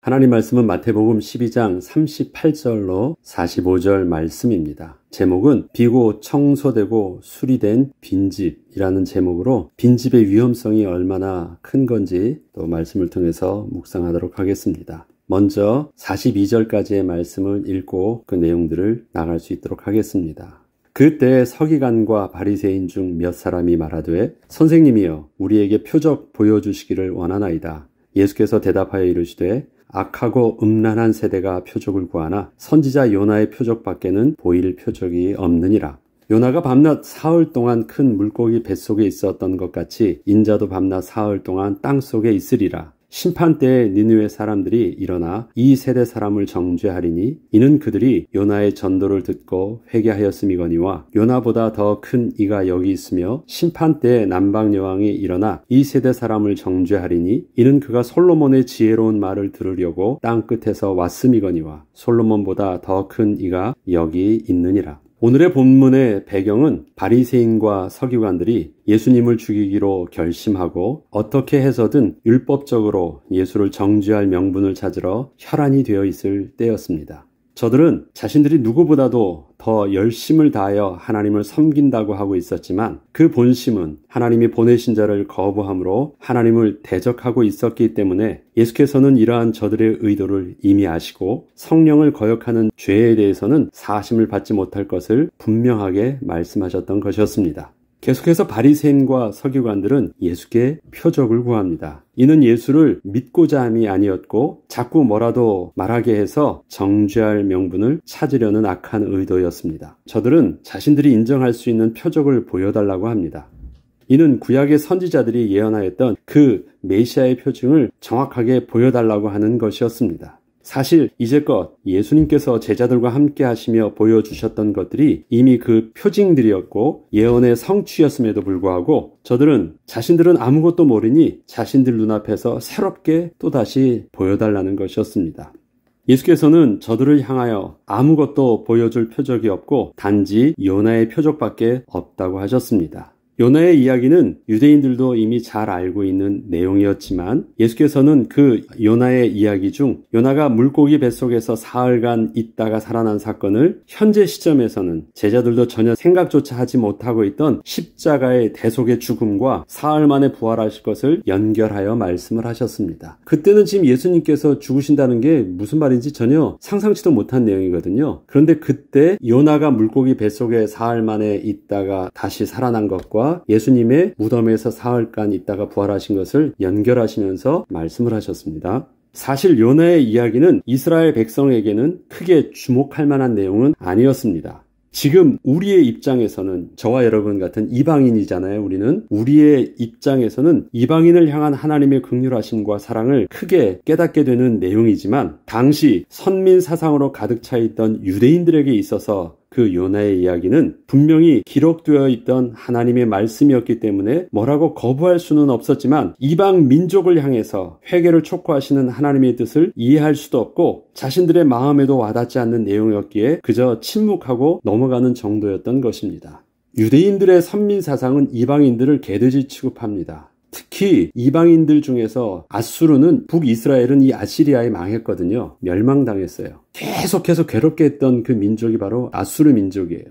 하나님 말씀은 마태복음 12장 38절로 45절 말씀입니다. 제목은 비고 청소되고 수리된 빈집이라는 제목으로 빈집의 위험성이 얼마나 큰 건지 또 말씀을 통해서 묵상하도록 하겠습니다. 먼저 42절까지의 말씀을 읽고 그 내용들을 나갈 수 있도록 하겠습니다. 그때 서기관과 바리새인 중 몇 사람이 말하되 선생님이여 우리에게 표적 보여주시기를 원하나이다. 예수께서 대답하여 이르시되 악하고 음란한 세대가 표적을 구하나 선지자 요나의 표적밖에는 보일 표적이 없느니라. 요나가 밤낮 사흘 동안 큰 물고기 뱃속에 있었던 것 같이 인자도 밤낮 사흘 동안 땅속에 있으리라. 심판 때에 니느웨 사람들이 일어나 이 세대 사람을 정죄하리니 이는 그들이 요나의 전도를 듣고 회개하였음이거니와 요나보다 더 큰 이가 여기 있으며 심판 때에 남방 여왕이 일어나 이 세대 사람을 정죄하리니 이는 그가 솔로몬의 지혜로운 말을 들으려고 땅 끝에서 왔음이거니와 솔로몬보다 더 큰 이가 여기 있느니라. 오늘의 본문의 배경은 바리새인과 서기관들이 예수님을 죽이기로 결심하고 어떻게 해서든 율법적으로 예수를 정죄할 명분을 찾으러 혈안이 되어 있을 때였습니다. 저들은 자신들이 누구보다도 더 열심을 다하여 하나님을 섬긴다고 하고 있었지만 그 본심은 하나님이 보내신 자를 거부함으로 하나님을 대적하고 있었기 때문에 예수께서는 이러한 저들의 의도를 이미 아시고 성령을 거역하는 죄에 대해서는 사심을 받지 못할 것을 분명하게 말씀하셨던 것이었습니다. 계속해서 바리새인과 서기관들은 예수께 표적을 구합니다. 이는 예수를 믿고자 함이 아니었고 자꾸 뭐라도 말하게 해서 정죄할 명분을 찾으려는 악한 의도였습니다. 저들은 자신들이 인정할 수 있는 표적을 보여달라고 합니다. 이는 구약의 선지자들이 예언하였던 그 메시아의 표징을 정확하게 보여달라고 하는 것이었습니다. 사실 이제껏 예수님께서 제자들과 함께 하시며 보여주셨던 것들이 이미 그 표징들이었고 예언의 성취였음에도 불구하고 저들은 자신들은 아무것도 모르니 자신들 눈앞에서 새롭게 또다시 보여달라는 것이었습니다. 예수께서는 저들을 향하여 아무것도 보여줄 표적이 없고 단지 요나의 표적밖에 없다고 하셨습니다. 요나의 이야기는 유대인들도 이미 잘 알고 있는 내용이었지만 예수께서는 그 요나의 이야기 중 요나가 물고기 뱃속에서 사흘간 있다가 살아난 사건을 현재 시점에서는 제자들도 전혀 생각조차 하지 못하고 있던 십자가의 대속의 죽음과 사흘 만에 부활하실 것을 연결하여 말씀을 하셨습니다. 그때는 지금 예수님께서 죽으신다는 게 무슨 말인지 전혀 상상치도 못한 내용이거든요. 그런데 그때 요나가 물고기 뱃속에 사흘 만에 있다가 다시 살아난 것과 예수님의 무덤에서 사흘간 있다가 부활하신 것을 연결하시면서 말씀을 하셨습니다. 사실 요나의 이야기는 이스라엘 백성에게는 크게 주목할 만한 내용은 아니었습니다. 지금 우리의 입장에서는 저와 여러분 같은 이방인이잖아요. 우리의 입장에서는 이방인을 향한 하나님의 긍휼하심과 사랑을 크게 깨닫게 되는 내용이지만 당시 선민 사상으로 가득 차 있던 유대인들에게 있어서 그 요나의 이야기는 분명히 기록되어 있던 하나님의 말씀이었기 때문에 뭐라고 거부할 수는 없었지만 이방 민족을 향해서 회개를 촉구하시는 하나님의 뜻을 이해할 수도 없고 자신들의 마음에도 와닿지 않는 내용이었기에 그저 침묵하고 넘어가는 정도였던 것입니다. 유대인들의 선민 사상은 이방인들을 개돼지 취급합니다. 특히 이방인들 중에서 아수르는 북이스라엘은 이 아시리아에 망했거든요. 멸망당했어요. 계속해서 괴롭게 했던 그 민족이 바로 아수르 민족이에요.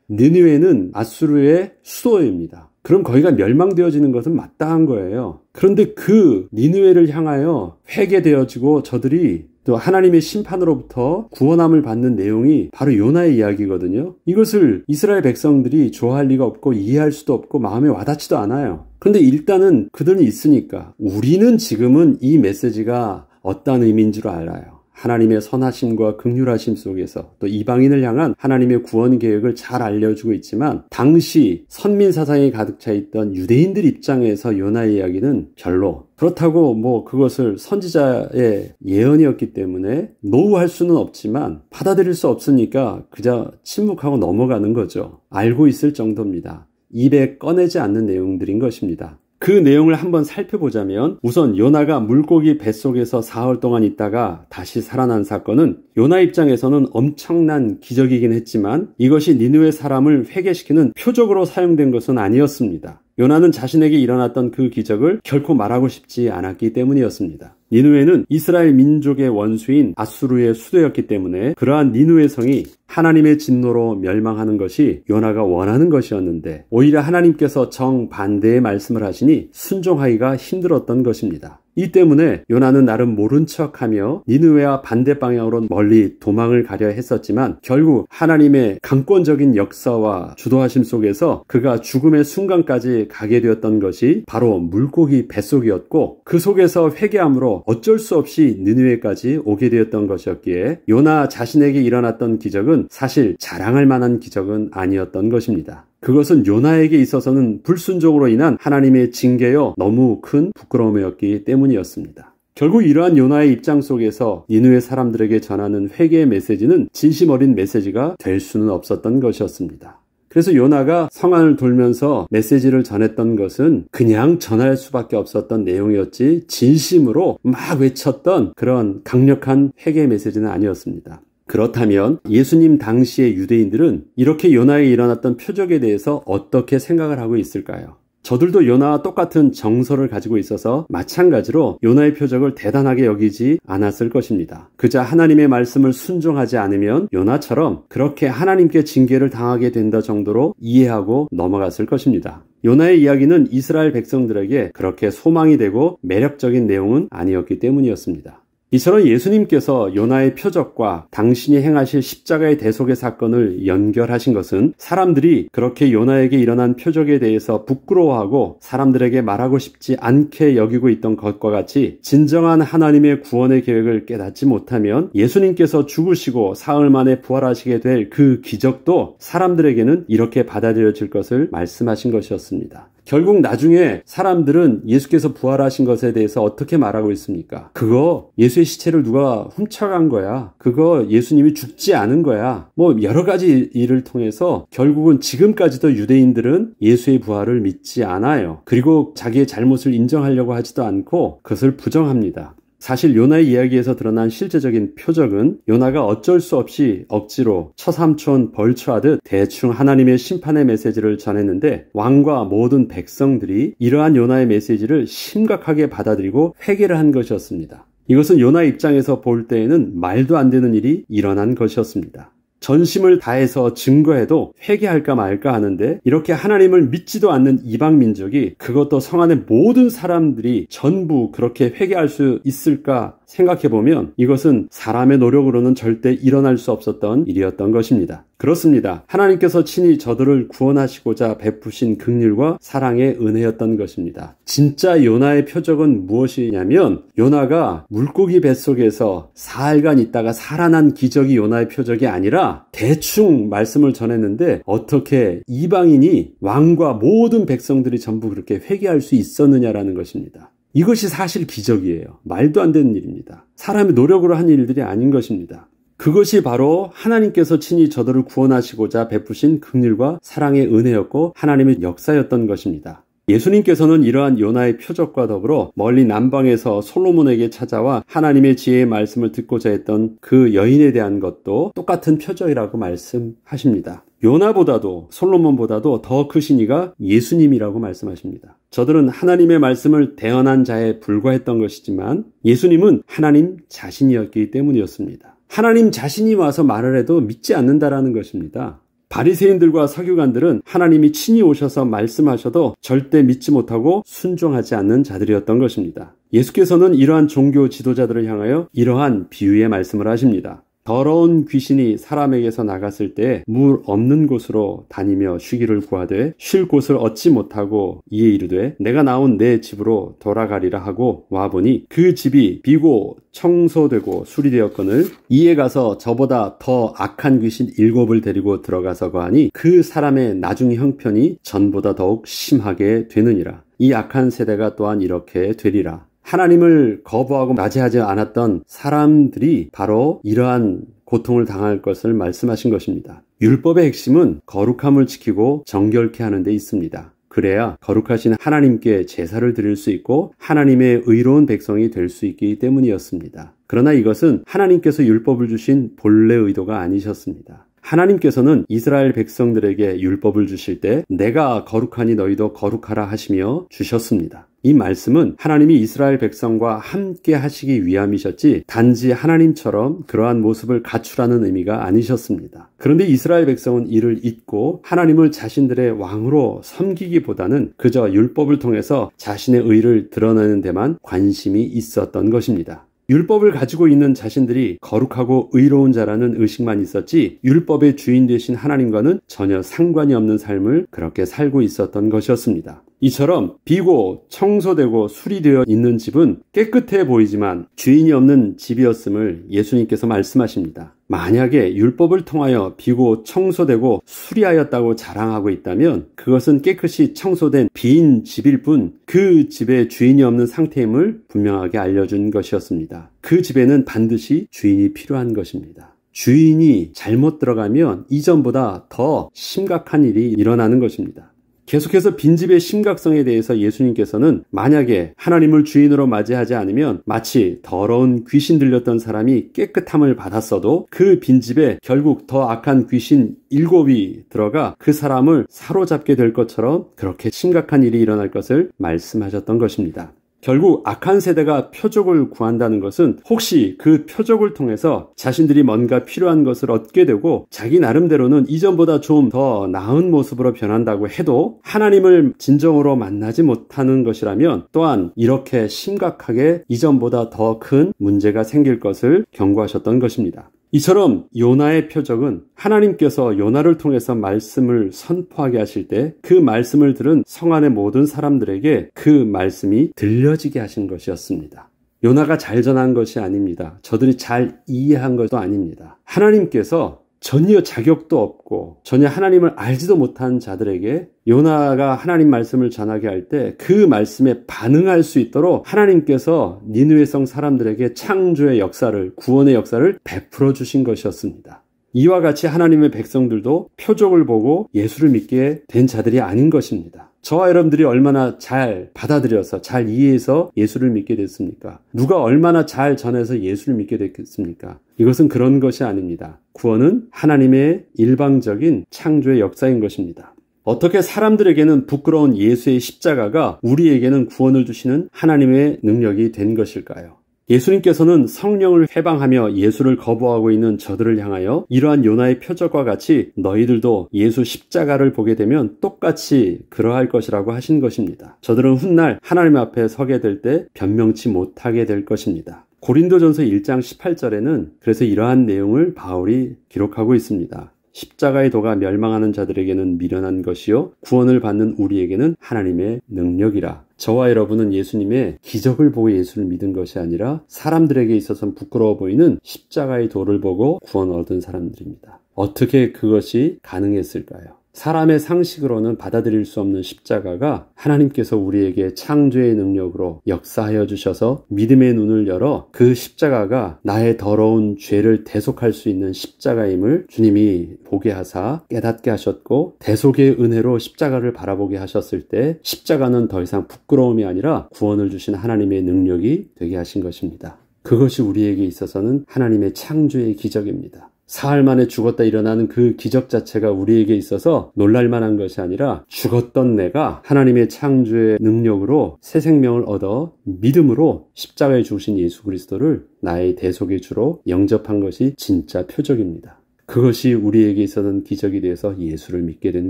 니느웨는 아수르의 수도입니다. 그럼 거기가 멸망되어지는 것은 마땅한 거예요. 그런데 그 니느웨를 향하여 회개되어지고 저들이 또 하나님의 심판으로부터 구원함을 받는 내용이 바로 요나의 이야기거든요. 이것을 이스라엘 백성들이 좋아할 리가 없고 이해할 수도 없고 마음에 와닿지도 않아요. 그런데 일단은 그들은 있으니까 우리는 지금은 이 메시지가 어떤 의미인 줄 알아요. 하나님의 선하심과 긍휼하심 속에서 또 이방인을 향한 하나님의 구원 계획을 잘 알려주고 있지만 당시 선민 사상이 가득 차 있던 유대인들 입장에서 요나의 이야기는 별로 그렇다고 그것을 선지자의 예언이었기 때문에 노우할 수는 없지만 받아들일 수 없으니까 그저 침묵하고 넘어가는 거죠. 알고 있을 정도입니다. 입에 꺼내지 않는 내용들인 것입니다. 그 내용을 한번 살펴보자면 우선 요나가 물고기 뱃속에서 사흘 동안 있다가 다시 살아난 사건은 요나 입장에서는 엄청난 기적이긴 했지만 이것이 니느웨 사람을 회개시키는 표적으로 사용된 것은 아니었습니다. 요나는 자신에게 일어났던 그 기적을 결코 말하고 싶지 않았기 때문이었습니다. 니느웨는 이스라엘 민족의 원수인 아수르의 수도였기 때문에 그러한 니느웨 성이 하나님의 진노로 멸망하는 것이 요나가 원하는 것이었는데 오히려 하나님께서 정반대의 말씀을 하시니 순종하기가 힘들었던 것입니다. 이 때문에 요나는 나름 모른 척하며 니느웨와 반대 방향으로 멀리 도망을 가려 했었지만 결국 하나님의 강권적인 역사와 주도하심 속에서 그가 죽음의 순간까지 가게 되었던 것이 바로 물고기 뱃속이었고 그 속에서 회개함으로 어쩔 수 없이 니느웨까지 오게 되었던 것이었기에 요나 자신에게 일어났던 기적은 사실 자랑할 만한 기적은 아니었던 것입니다. 그것은 요나에게 있어서는 불순종으로 인한 하나님의 징계여 너무 큰 부끄러움이었기 때문이었습니다. 결국 이러한 요나의 입장 속에서 니느웨 사람들에게 전하는 회개의 메시지는 진심 어린 메시지가 될 수는 없었던 것이었습니다. 그래서 요나가 성 안을 돌면서 메시지를 전했던 것은 그냥 전할 수밖에 없었던 내용이었지 진심으로 막 외쳤던 그런 강력한 회개 메시지는 아니었습니다. 그렇다면 예수님 당시의 유대인들은 이렇게 요나에 일어났던 표적에 대해서 어떻게 생각을 하고 있을까요? 저들도 요나와 똑같은 정서를 가지고 있어서 마찬가지로 요나의 표적을 대단하게 여기지 않았을 것입니다. 그저 하나님의 말씀을 순종하지 않으면 요나처럼 그렇게 하나님께 징계를 당하게 된다 정도로 이해하고 넘어갔을 것입니다. 요나의 이야기는 이스라엘 백성들에게 그렇게 소망이 되고 매력적인 내용은 아니었기 때문이었습니다. 이처럼 예수님께서 요나의 표적과 당신이 행하실 십자가의 대속의 사건을 연결하신 것은 사람들이 그렇게 요나에게 일어난 표적에 대해서 부끄러워하고 사람들에게 말하고 싶지 않게 여기고 있던 것과 같이 진정한 하나님의 구원의 계획을 깨닫지 못하면 예수님께서 죽으시고 사흘 만에 부활하시게 될 그 기적도 사람들에게는 이렇게 받아들여질 것을 말씀하신 것이었습니다. 결국 나중에 사람들은 예수께서 부활하신 것에 대해서 어떻게 말하고 있습니까? 그거 예수의 시체를 누가 훔쳐간 거야. 그거 예수님이 죽지 않은 거야. 뭐 여러 가지 일을 통해서 결국은 지금까지도 유대인들은 예수의 부활을 믿지 않아요. 그리고 자기의 잘못을 인정하려고 하지도 않고 그것을 부정합니다. 사실 요나의 이야기에서 드러난 실제적인 표적은 요나가 어쩔 수 없이 억지로 처삼촌 벌초하듯 대충 하나님의 심판의 메시지를 전했는데 왕과 모든 백성들이 이러한 요나의 메시지를 심각하게 받아들이고 회개를 한 것이었습니다. 이것은 요나의 입장에서 볼 때에는 말도 안 되는 일이 일어난 것이었습니다. 전심을 다해서 증거해도 회개할까 말까 하는데 이렇게 하나님을 믿지도 않는 이방 민족이 그것도 성 안의 모든 사람들이 전부 그렇게 회개할 수 있을까 생각해보면 이것은 사람의 노력으로는 절대 일어날 수 없었던 일이었던 것입니다. 그렇습니다. 하나님께서 친히 저들을 구원하시고자 베푸신 긍휼과 사랑의 은혜였던 것입니다. 진짜 요나의 표적은 무엇이냐면 요나가 물고기 뱃속에서 사흘간 있다가 살아난 기적이 요나의 표적이 아니라 대충 말씀을 전했는데 어떻게 이방인이 왕과 모든 백성들이 전부 그렇게 회개할 수 있었느냐라는 것입니다. 이것이 사실 기적이에요. 말도 안 되는 일입니다. 사람의 노력으로 한 일들이 아닌 것입니다. 그것이 바로 하나님께서 친히 저들을 구원하시고자 베푸신 긍휼과 사랑의 은혜였고 하나님의 역사였던 것입니다. 예수님께서는 이러한 요나의 표적과 더불어 멀리 남방에서 솔로몬에게 찾아와 하나님의 지혜의 말씀을 듣고자 했던 그 여인에 대한 것도 똑같은 표적이라고 말씀하십니다. 요나보다도 솔로몬보다도 더 크신 이가 예수님이라고 말씀하십니다. 저들은 하나님의 말씀을 대언한 자에 불과했던 것이지만 예수님은 하나님 자신이었기 때문이었습니다. 하나님 자신이 와서 말을 해도 믿지 않는다라는 것입니다. 바리새인들과 서기관들은 하나님이 친히 오셔서 말씀하셔도 절대 믿지 못하고 순종하지 않는 자들이었던 것입니다. 예수께서는 이러한 종교 지도자들을 향하여 이러한 비유의 말씀을 하십니다. 더러운 귀신이 사람에게서 나갔을 때 물 없는 곳으로 다니며 쉬기를 구하되 쉴 곳을 얻지 못하고 이에 이르되 내가 나온 내 집으로 돌아가리라 하고 와보니 그 집이 비고 청소되고 수리되었거늘 이에 가서 저보다 더 악한 귀신 7을 데리고 들어가서 거하니 그 사람의 나중 형편이 전보다 더욱 심하게 되느니라. 이 악한 세대가 또한 이렇게 되리라. 하나님을 거부하고 맞이하지 않았던 사람들이 바로 이러한 고통을 당할 것을 말씀하신 것입니다. 율법의 핵심은 거룩함을 지키고 정결케 하는 데 있습니다. 그래야 거룩하신 하나님께 제사를 드릴 수 있고 하나님의 의로운 백성이 될 수 있기 때문이었습니다. 그러나 이것은 하나님께서 율법을 주신 본래 의도가 아니셨습니다. 하나님께서는 이스라엘 백성들에게 율법을 주실 때 내가 거룩하니 너희도 거룩하라 하시며 주셨습니다. 이 말씀은 하나님이 이스라엘 백성과 함께 하시기 위함이셨지 단지 하나님처럼 그러한 모습을 갖추라는 의미가 아니셨습니다. 그런데 이스라엘 백성은 이를 잊고 하나님을 자신들의 왕으로 섬기기보다는 그저 율법을 통해서 자신의 의를 드러내는 데만 관심이 있었던 것입니다. 율법을 가지고 있는 자신들이 거룩하고 의로운 자라는 의식만 있었지 율법의 주인 되신 하나님과는 전혀 상관이 없는 삶을 그렇게 살고 있었던 것이었습니다. 이처럼 비고 청소되고 수리되어 있는 집은 깨끗해 보이지만 주인이 없는 집이었음을 예수님께서 말씀하십니다. 만약에 율법을 통하여 비고 청소되고 수리하였다고 자랑하고 있다면 그것은 깨끗이 청소된 빈 집일 뿐 그 집에 주인이 없는 상태임을 분명하게 알려준 것이었습니다. 그 집에는 반드시 주인이 필요한 것입니다. 주인이 잘못 들어가면 이전보다 더 심각한 일이 일어나는 것입니다. 계속해서 빈집의 심각성에 대해서 예수님께서는 만약에 하나님을 주인으로 맞이하지 않으면 마치 더러운 귀신 들렸던 사람이 깨끗함을 받았어도 그 빈집에 결국 더 악한 귀신 7이 들어가 그 사람을 사로잡게 될 것처럼 그렇게 심각한 일이 일어날 것을 말씀하셨던 것입니다. 결국 악한 세대가 표적을 구한다는 것은 혹시 그 표적을 통해서 자신들이 뭔가 필요한 것을 얻게 되고 자기 나름대로는 이전보다 좀 더 나은 모습으로 변한다고 해도 하나님을 진정으로 만나지 못하는 것이라면 또한 이렇게 심각하게 이전보다 더 큰 문제가 생길 것을 경고하셨던 것입니다. 이처럼 요나의 표적은 하나님께서 요나를 통해서 말씀을 선포하게 하실 때 그 말씀을 들은 성 안의 모든 사람들에게 그 말씀이 들려지게 하신 것이었습니다. 요나가 잘 전한 것이 아닙니다. 저들이 잘 이해한 것도 아닙니다. 하나님께서 전혀 자격도 없고 전혀 하나님을 알지도 못한 자들에게 요나가 하나님 말씀을 전하게 할 때 그 말씀에 반응할 수 있도록 하나님께서 니느웨 성 사람들에게 창조의 역사를, 구원의 역사를 베풀어 주신 것이었습니다. 이와 같이 하나님의 백성들도 표적을 보고 예수를 믿게 된 자들이 아닌 것입니다. 저와 여러분들이 얼마나 잘 받아들여서 잘 이해해서 예수를 믿게 됐습니까? 누가 얼마나 잘 전해서 예수를 믿게 됐겠습니까? 이것은 그런 것이 아닙니다. 구원은 하나님의 일방적인 창조의 역사인 것입니다. 어떻게 사람들에게는 부끄러운 예수의 십자가가 우리에게는 구원을 주시는 하나님의 능력이 된 것일까요? 예수님께서는 성령을 회방하며 예수를 거부하고 있는 저들을 향하여 이러한 요나의 표적과 같이 너희들도 예수 십자가를 보게 되면 똑같이 그러할 것이라고 하신 것입니다. 저들은 훗날 하나님 앞에 서게 될 때 변명치 못하게 될 것입니다. 고린도전서 1장 18절에는 그래서 이러한 내용을 바울이 기록하고 있습니다. 십자가의 도가 멸망하는 자들에게는 미련한 것이요 구원을 받는 우리에게는 하나님의 능력이라. 저와 여러분은 예수님의 기적을 보고 예수를 믿은 것이 아니라 사람들에게 있어서는 부끄러워 보이는 십자가의 도를 보고 구원을 얻은 사람들입니다. 어떻게 그것이 가능했을까요? 사람의 상식으로는 받아들일 수 없는 십자가가 하나님께서 우리에게 창조의 능력으로 역사하여 주셔서 믿음의 눈을 열어 그 십자가가 나의 더러운 죄를 대속할 수 있는 십자가임을 주님이 보게 하사 깨닫게 하셨고 대속의 은혜로 십자가를 바라보게 하셨을 때 십자가는 더 이상 부끄러움이 아니라 구원을 주신 하나님의 능력이 되게 하신 것입니다. 그것이 우리에게 있어서는 하나님의 창조의 기적입니다. 사흘 만에 죽었다 일어나는 그 기적 자체가 우리에게 있어서 놀랄만한 것이 아니라 죽었던 내가 하나님의 창조의 능력으로 새 생명을 얻어 믿음으로 십자가에 죽으신 예수 그리스도를 나의 대속의 주로 영접한 것이 진짜 표적입니다. 그것이 우리에게 있어서는 기적이 되어서 예수를 믿게 된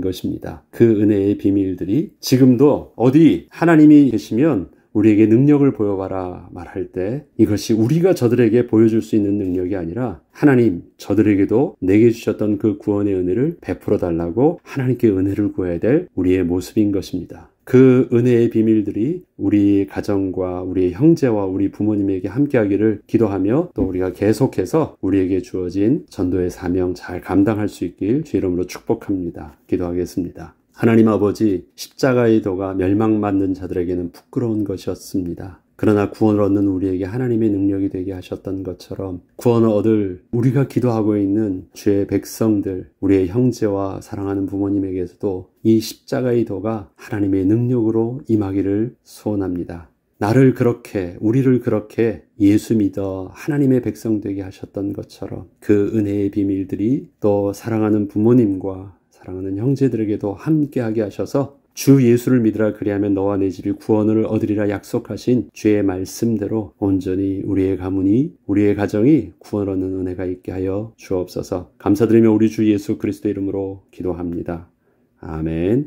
것입니다. 그 은혜의 비밀들이 지금도 어디 하나님이 계시면 우리에게 능력을 보여봐라 말할 때 이것이 우리가 저들에게 보여줄 수 있는 능력이 아니라 하나님 저들에게도 내게 주셨던 그 구원의 은혜를 베풀어 달라고 하나님께 은혜를 구해야 될 우리의 모습인 것입니다. 그 은혜의 비밀들이 우리 가정과 우리 형제와 우리 부모님에게 함께하기를 기도하며 또 우리가 계속해서 우리에게 주어진 전도의 사명 잘 감당할 수 있길 주 이름으로 축복합니다. 기도하겠습니다. 하나님 아버지, 십자가의 도가 멸망받는 자들에게는 부끄러운 것이었습니다. 그러나 구원을 얻는 우리에게 하나님의 능력이 되게 하셨던 것처럼 구원을 얻을 우리가 기도하고 있는 주의 백성들, 우리의 형제와 사랑하는 부모님에게서도 이 십자가의 도가 하나님의 능력으로 임하기를 소원합니다. 나를 그렇게, 우리를 그렇게 예수 믿어 하나님의 백성 되게 하셨던 것처럼 그 은혜의 비밀들이 또 사랑하는 부모님과 사랑하는 형제들에게도 함께하게 하셔서 주 예수를 믿으라 그리하면 너와 내 집이 구원을 얻으리라 약속하신 주의 말씀대로 온전히 우리의 가문이, 우리의 가정이 구원 얻는 은혜가 있게 하여 주옵소서. 감사드리며 우리 주 예수 그리스도 이름으로 기도합니다. 아멘.